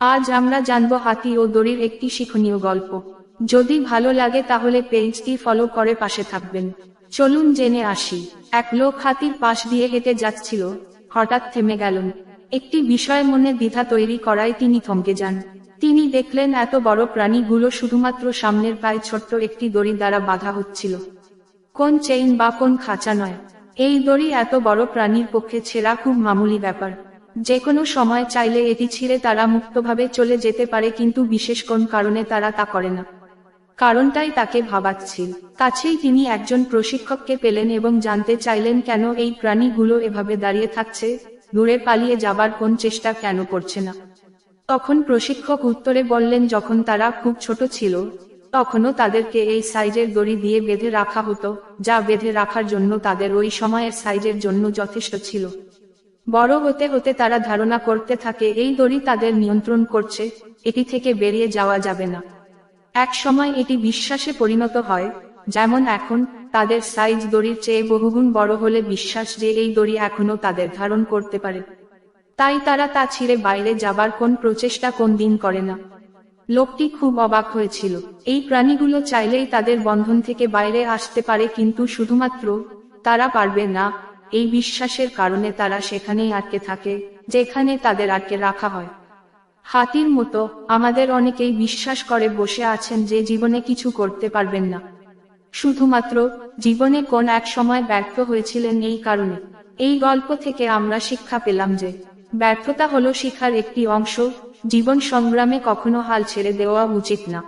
আজ আমরা জানব হাতি ও দড়ির একটি শিক্ষণীয় গল্প। যদি ভালো লাগে তাহলে পেজটি ফলো করে পাশে থাকবেন। চলুন জেনে আসি। এক লোক হাতির পাশ দিয়ে হেঁটে যাচ্ছিল, হঠাৎ থেমে গেলেন। একটি বিষয় মনে দ্বিধা তৈরি করায় তিনি থমকে যান। তিনি দেখলেন এত বড় প্রাণীগুলো শুধুমাত্র সামনের পায়ে ছোট্ট একটি দড়ি দ্বারা বাঁধা হচ্ছিল। কোন চেইন বা কোন খাঁচা নয়, এই দড়ি এত বড় প্রাণীর পক্ষে ছেঁড়া খুব মামুলি ব্যাপার। যে কোনো সময় চাইলে এটি ছিঁড়ে তারা মুক্তভাবে চলে যেতে পারে, কিন্তু বিশেষ কোন কারণে তারা তা করে না। কারণটাই তাকে ভাবাচ্ছিল। কাছেই তিনি একজন প্রশিক্ষককে পেলেন এবং জানতে চাইলেন কেন এই প্রাণীগুলো এভাবে দাঁড়িয়ে থাকছে, দূরে পালিয়ে যাবার কোন চেষ্টা কেন করছে না। তখন প্রশিক্ষক উত্তরে বললেন, যখন তারা খুব ছোট ছিল তখনও তাদেরকে এই সাইজের দড়ি দিয়ে বেঁধে রাখা হতো, যা বেঁধে রাখার জন্য তাদের ওই সময়ের সাইজের জন্য যথেষ্ট ছিল। বড় হতে হতে তারা ধারণা করতে থাকে এই দড়ি তাদের নিয়ন্ত্রণ করছে, এটি থেকে বেরিয়ে যাওয়া যাবে না। এক সময় এটি বিশ্বাসে পরিণত হয়, যেমন এখন তাদের সাইজ দড়ির চেয়ে বহুগুণ বড় হলে বিশ্বাস যে এই দড়ি এখনো তাদের ধারণ করতে পারে। তাই তারা তা ছিঁড়ে বাইরে যাবার কোন প্রচেষ্টা কোন দিন করে না। লোকটি খুব অবাক হয়েছিল। এই প্রাণীগুলো চাইলেই তাদের বন্ধন থেকে বাইরে আসতে পারে, কিন্তু শুধুমাত্র তারা পারবে না। এই বিশ্বাসের কারণে তারা সেখানেই আটকে থাকে, যেখানে তাদের আটকে রাখা হয়। হাতির মতো আমাদের অনেকেই বিশ্বাস করে বসে আছেন যে জীবনে কিছু করতে পারবেন না, শুধুমাত্র জীবনে কোন এক সময় ব্যর্থ হয়েছিলেন এই কারণে। এই গল্প থেকে আমরা শিক্ষা পেলাম যে ব্যর্থতা হলো শিক্ষার একটি অংশ। জীবন সংগ্রামে কখনো হাল ছেড়ে দেওয়া উচিত না।